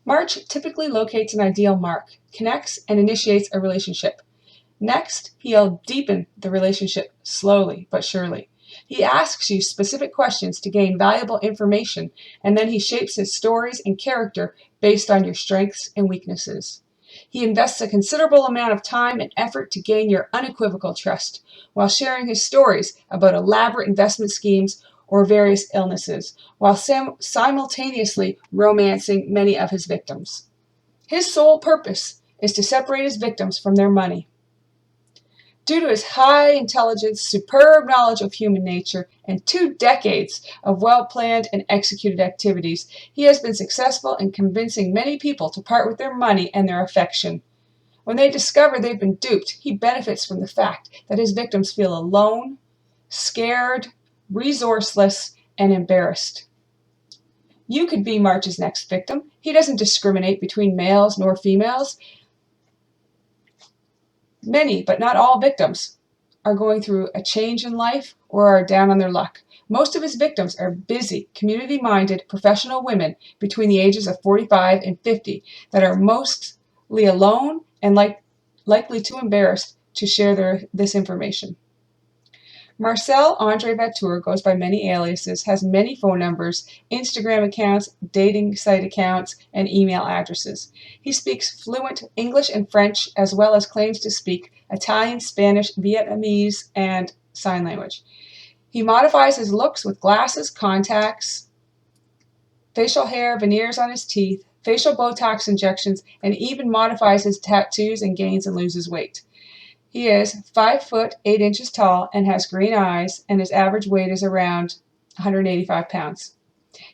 March typically locates an ideal mark, connects, and initiates a relationship. Next, he'll deepen the relationship slowly but surely. He asks you specific questions to gain valuable information, and then he shapes his stories and character based on your strengths and weaknesses. He invests a considerable amount of time and effort to gain your unequivocal trust, while sharing his stories about elaborate investment schemes or various illnesses, while simultaneously romancing many of his victims. His sole purpose is to separate his victims from their money. Due to his high intelligence, superb knowledge of human nature, and 2 decades of well-planned and executed activities, he has been successful in convincing many people to part with their money and their affection. When they discover they've been duped, he benefits from the fact that his victims feel alone, scared, resourceless, and embarrassed. You could be March's next victim. He doesn't discriminate between males nor females. Many, but not all victims are going through a change in life or are down on their luck. Most of his victims are busy, community-minded, professional women between the ages of 45 and 50 that are mostly alone and likely too embarrassed to share this information. Marcel Andre Vautour goes by many aliases, has many phone numbers, Instagram accounts, dating site accounts, and email addresses. He speaks fluent English and French, as well as claims to speak Italian, Spanish, Vietnamese, and sign language. He modifies his looks with glasses, contacts, facial hair, veneers on his teeth, facial Botox injections, and even modifies his tattoos and gains and loses weight. He is 5 foot 8 inches tall and has green eyes, and his average weight is around 185 pounds.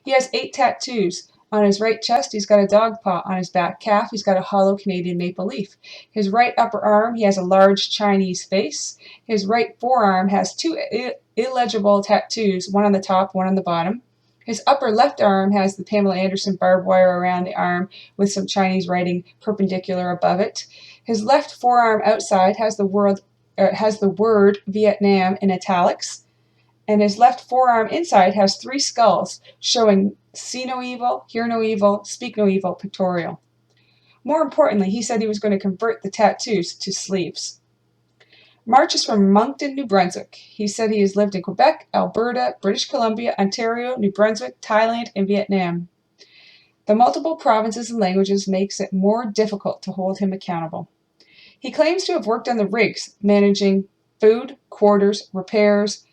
He has 8 tattoos. On his right chest, he's got a dog paw. On his back calf, he's got a hollow Canadian maple leaf. His right upper arm, he has a large Chinese face. His right forearm has 2 illegible tattoos, one on the top, one on the bottom. His upper left arm has the Pamela Anderson barbed wire around the arm with some Chinese writing perpendicular above it. His left forearm outside has the word Vietnam in italics, and his left forearm inside has 3 skulls showing see no evil, hear no evil, speak no evil pictorial. More importantly, he said he was going to convert the tattoos to sleeves. March is from Moncton, New Brunswick. He said he has lived in Quebec, Alberta, British Columbia, Ontario, New Brunswick, Thailand, and Vietnam. The multiple provinces and languages makes it more difficult to hold him accountable. He claims to have worked on the rigs, managing food, quarters, repairs,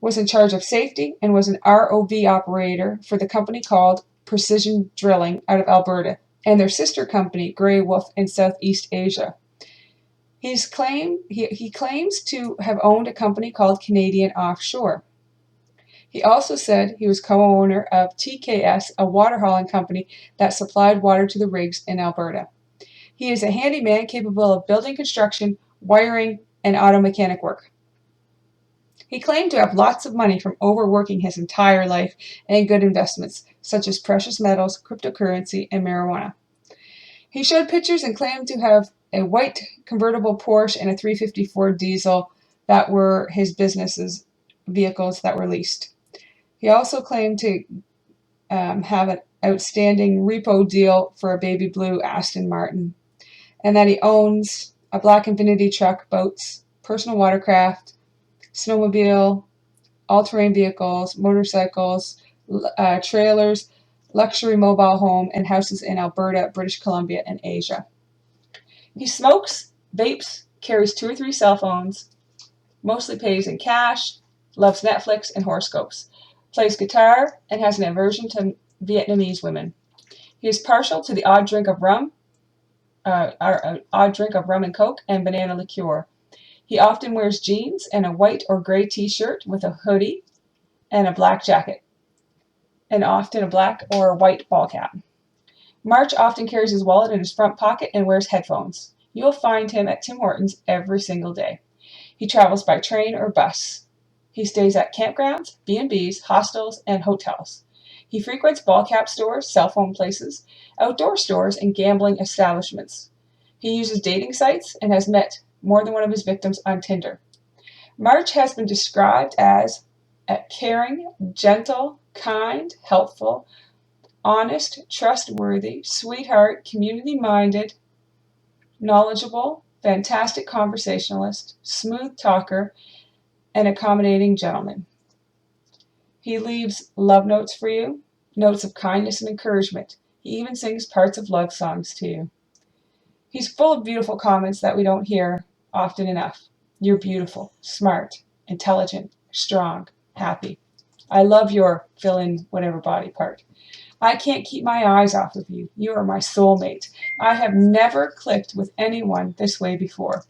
was in charge of safety, and was an ROV operator for the company called Precision Drilling out of Alberta, and their sister company, Grey Wolf, in Southeast Asia. He claims to have owned a company called Canadian Offshore. He also said he was co-owner of TKS, a water hauling company that supplied water to the rigs in Alberta. He is a handyman capable of building construction, wiring, and auto mechanic work. He claimed to have lots of money from overworking his entire life and good investments, such as precious metals, cryptocurrency, and marijuana. He showed pictures and claimed to have a white convertible Porsche and a 354 diesel that were his business's vehicles that were leased. He also claimed to have an outstanding repo deal for a baby blue Aston Martin, and that he owns a black Infinity truck, boats, personal watercraft, snowmobile, all-terrain vehicles, motorcycles, trailers, luxury mobile home, and houses in Alberta, British Columbia, and Asia. He smokes, vapes, carries 2 or 3 cell phones, mostly pays in cash, loves Netflix and horoscopes, plays guitar, and has an aversion to Vietnamese women. He is partial to the odd drink of rum and coke, and banana liqueur. He often wears jeans and a white or gray t-shirt with a hoodie and a black jacket, and often a black or white ball cap. March often carries his wallet in his front pocket and wears headphones. You'll find him at Tim Hortons every single day. He travels by train or bus. He stays at campgrounds, B&Bs, hostels, and hotels. He frequents ball cap stores, cell phone places, outdoor stores, and gambling establishments. He uses dating sites and has met more than one of his victims on Tinder. March has been described as caring, gentle, kind, helpful, honest, trustworthy, sweetheart, community-minded, knowledgeable, fantastic conversationalist, smooth talker, and accommodating gentleman. He leaves love notes for you, notes of kindness and encouragement. He even sings parts of love songs to you. He's full of beautiful comments that we don't hear often enough. You're beautiful, smart, intelligent, strong, happy. I love your fill in whatever body part. I can't keep my eyes off of you. You are my soulmate. I have never clicked with anyone this way before.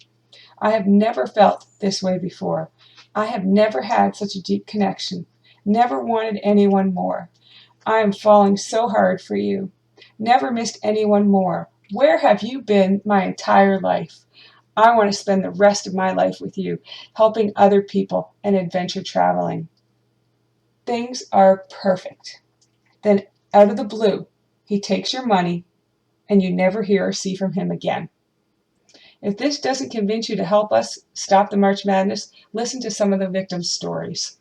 I have never felt this way before. I have never had such a deep connection. Never wanted anyone more. I am falling so hard for you. Never missed anyone more. Where have you been my entire life? I want to spend the rest of my life with you, helping other people and adventure traveling. Things are perfect. Then, out of the blue, he takes your money and you never hear or see from him again. If this doesn't convince you to help us stop the March Madness, listen to some of the victims' stories.